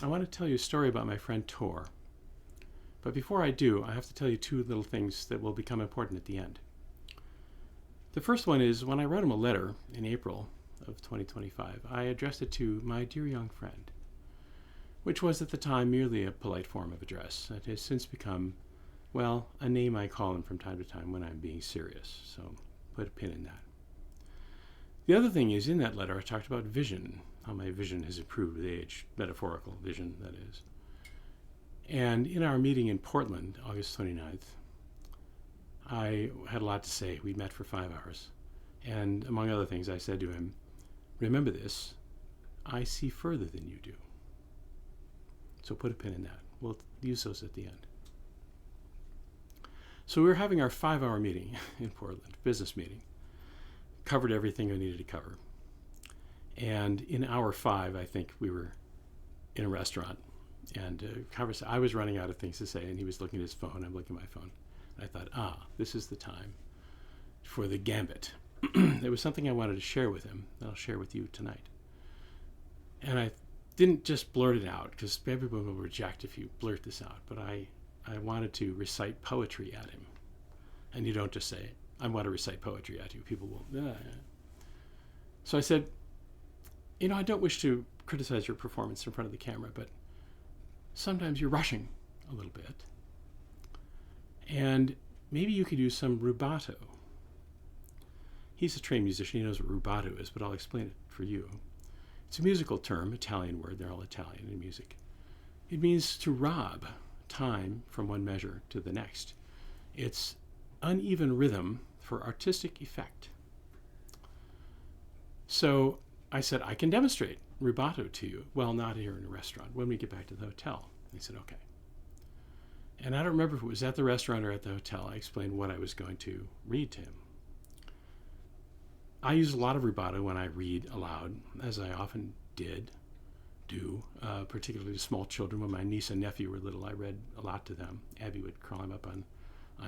I want to tell you a story about my friend Tor. But before I do, I have to tell you two little things that will become important at the end. The first one is when I wrote him a letter in April of 2025, I addressed it to my dear young friend, which was at the time merely a polite form of address. It has since become, well, a name I call him from time to time when I'm being serious. So put a pin in that. The other thing is, in that letter, I talked about vision, how my vision has improved with age, metaphorical vision, that is. And in our meeting in Portland, August 29th, I had a lot to say. We met for 5 hours. And among other things, I said to him, remember this, I see further than you do. So put a pin in that. We'll use those at the end. So we were having our 5-hour meeting in Portland, business meeting. Covered everything I needed to cover. And in hour 5, I think we were in a restaurant. And I was running out of things to say, and he was looking at his phone. I'm looking at my phone. And I thought, this is the time for the gambit. There was something I wanted to share with him that I'll share with you tonight. And I didn't just blurt it out, because everyone will reject if you blurt this out. But I wanted to recite poetry at him. And you don't just say, I want to recite poetry at you. People will. So I said, I don't wish to criticize your performance in front of the camera, but sometimes you're rushing a little bit. And maybe you could use some rubato. He's a trained musician. He knows what rubato is, but I'll explain it for you. It's a musical term, Italian word. They're all Italian in music. It means to rob time from one measure to the next. It's uneven rhythm for artistic effect. So I said, I can demonstrate rubato to you. Well, not here in a restaurant. When we get back to the hotel. He said, okay. And I don't remember if it was at the restaurant or at the hotel. I explained what I was going to read to him. I use a lot of rubato when I read aloud, as I often do, particularly to small children. When my niece and nephew were little, I read a lot to them. Abby would climb up on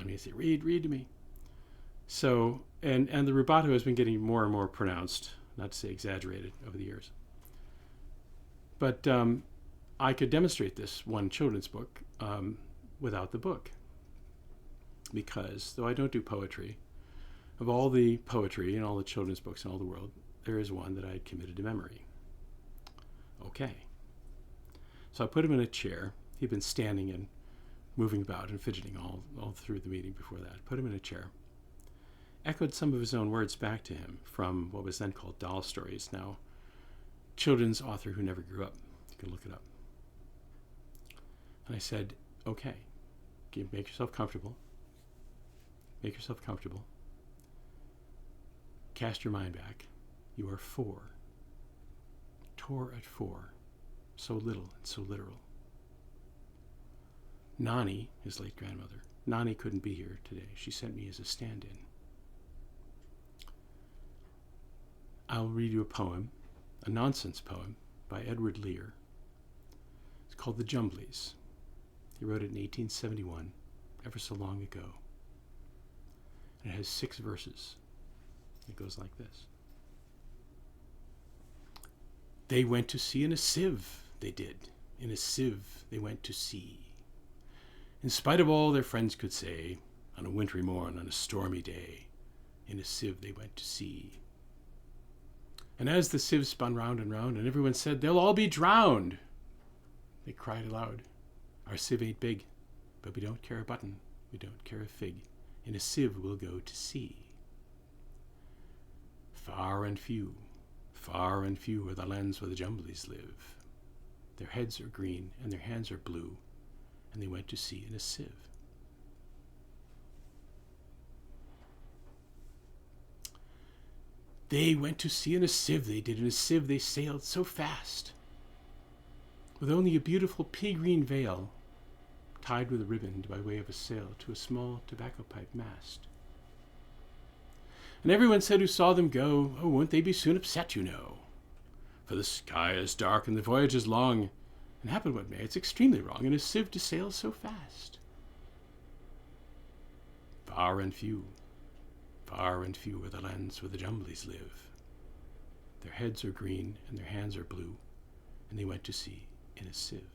me and say, read to me. So, and the rubato has been getting more and more pronounced, not to say exaggerated, over the years. But I could demonstrate this one children's book without the book. Because, though I don't do poetry, of all the poetry and all the children's books in all the world, there is one that I committed to memory. Okay. So I put him in a chair. He'd been standing and moving about and fidgeting all through the meeting before that. Put him in a chair. Echoed some of his own words back to him from what was then called Doll Stories, now children's author who never grew up. You can look it up. And I said, okay, make yourself comfortable. Make yourself comfortable. Cast your mind back. You are 4. Tor at 4. So little and so literal. Nani, his late grandmother, Nani couldn't be here today. She sent me as a stand-in. I'll read you a poem, a nonsense poem by Edward Lear. It's called The Jumblies. He wrote it in 1871, ever so long ago. And it has 6 verses. It goes like this. They went to sea in a sieve, they did. In a sieve they went to sea. In spite of all their friends could say, on a wintry morn, on a stormy day, in a sieve they went to sea. And as the sieve spun round and round, and everyone said, they'll all be drowned, they cried aloud, our sieve ain't big, but we don't care a button, we don't care a fig. In a sieve we'll go to sea. Far and few are the lands where the Jumblies live. Their heads are green and their hands are blue, and they went to sea in a sieve. They went to sea in a sieve, they did. In a sieve they sailed so fast, with only a beautiful pea-green veil tied with a ribbon by way of a sail to a small tobacco pipe mast. And everyone said who saw them go, oh, won't they be soon upset, you know? For the sky is dark and the voyage is long, and happen what may, it's extremely wrong in a sieve to sail so fast. Far and few are the lands where the Jumblies live. Their heads are green and their hands are blue, and they went to sea in a sieve.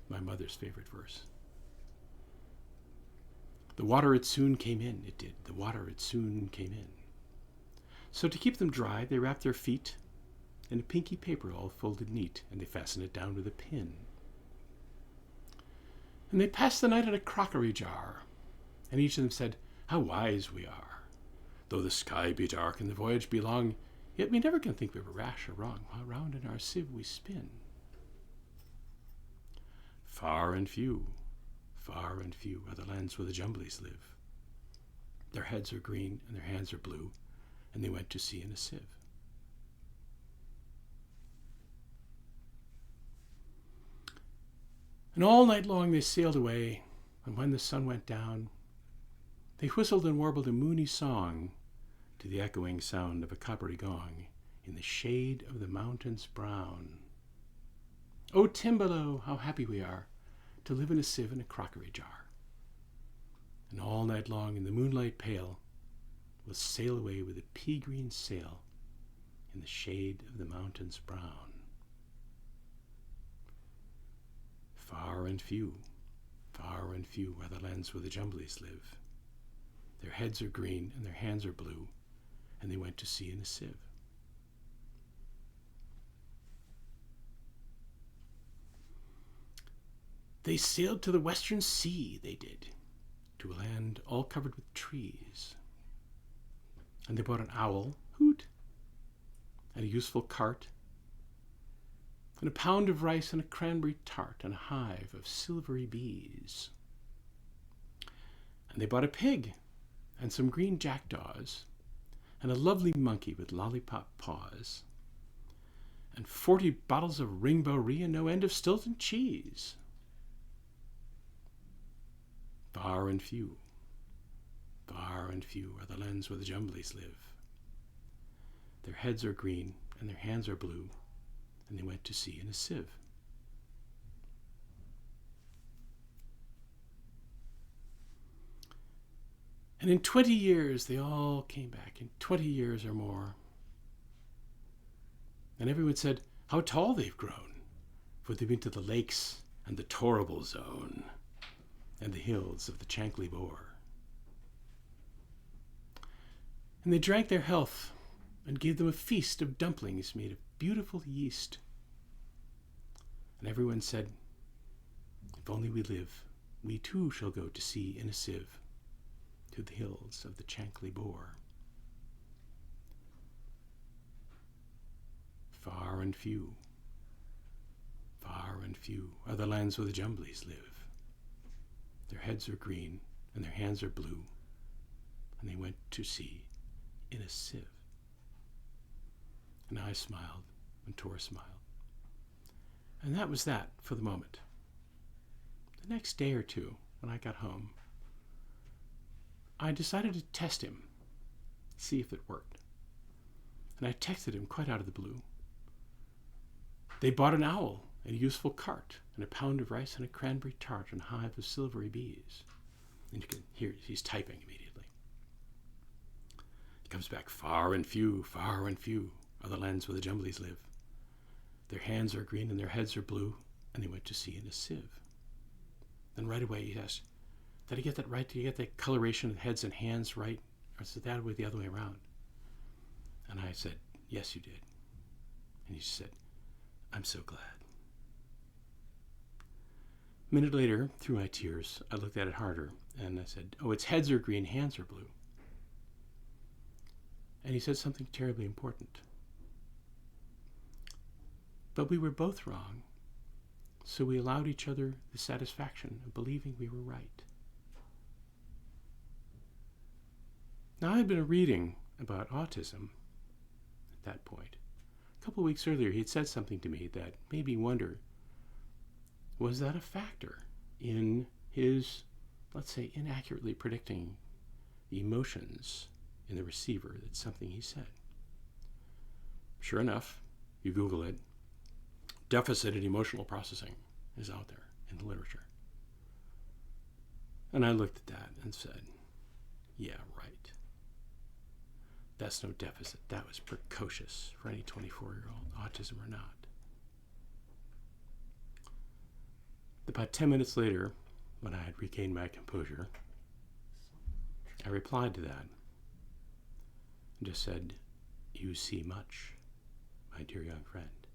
My mother's favorite verse. The water it soon came in, it did. The water it soon came in. So to keep them dry, they wrapped their feet in a pinky paper all folded neat, and they fastened it down with a pin. And they passed the night in a crockery jar, and each of them said, "How wise we are! Though the sky be dark and the voyage be long, yet we never can think we were rash or wrong, while round in our sieve we spin." Far and few are the lands where the Jumblies live. Their heads are green and their hands are blue, and they went to sea in a sieve. And all night long they sailed away, and when the sun went down, they whistled and warbled a moony song to the echoing sound of a coppery gong in the shade of the mountains brown. "O Timbalo, how happy we are to live in a sieve in a crockery jar." And all night long in the moonlight pale we'll sail away with a pea-green sail in the shade of the mountains brown. Far and few are the lands where the Jumblies live. Their heads are green and their hands are blue, and they went to sea in a sieve. They sailed to the western sea, they did, to a land all covered with trees. And they bought an owl, hoot, and a useful cart, and a pound of rice and a cranberry tart, and a hive of silvery bees. And they bought a pig, and some green jackdaws, and a lovely monkey with lollipop paws, and 40 bottles of ring-bo-ree and no end of Stilton cheese. Far and few are the lands where the Jumblies live. Their heads are green and their hands are blue, and they went to sea in a sieve. And in 20 years they all came back, in 20 years or more. And everyone said, "How tall they've grown, for they've been to the lakes and the Torrible Zone and the hills of the Chankly Bore." And they drank their health and gave them a feast of dumplings made of beautiful yeast. And everyone said, "If only we live, we too shall go to sea in a sieve, to the hills of the Chankly Bore." Far and few are the lands where the Jumblies live. Their heads are green and their hands are blue, and they went to sea in a sieve. And I smiled, and Tor smiled. And that was that for the moment. The next day or two, when I got home, I decided to test him, see if it worked. And I texted him quite out of the blue. They bought an owl and a useful cart, and a pound of rice and a cranberry tart, and a hive of silvery bees. And you can hear he's typing immediately. He comes back, far and few are the lands where the Jumblies live. Their hands are green and their heads are blue, and they went to sea in a sieve. Then right away he asked, "Did I get that right? Did you get the coloration of heads and hands right? Or is it that way, the other way around?" And I said, "Yes, you did." And he said, "I'm so glad." A minute later, through my tears, I looked at it harder, and I said, "Oh, its heads are green, hands are blue." And he said something terribly important. But we were both wrong, so we allowed each other the satisfaction of believing we were right. Now, I had been reading about autism at that point. A couple of weeks earlier, he had said something to me that made me wonder, was that a factor in his, let's say, inaccurately predicting the emotions in the receiver? That's something he said. Sure enough, you Google it, deficit in emotional processing is out there in the literature. And I looked at that and said, yeah, right. That's no deficit. That was precocious for any 24-year-old, autism or not. About 10 minutes later, when I had regained my composure, I replied to that and just said, "You see much, my dear young friend."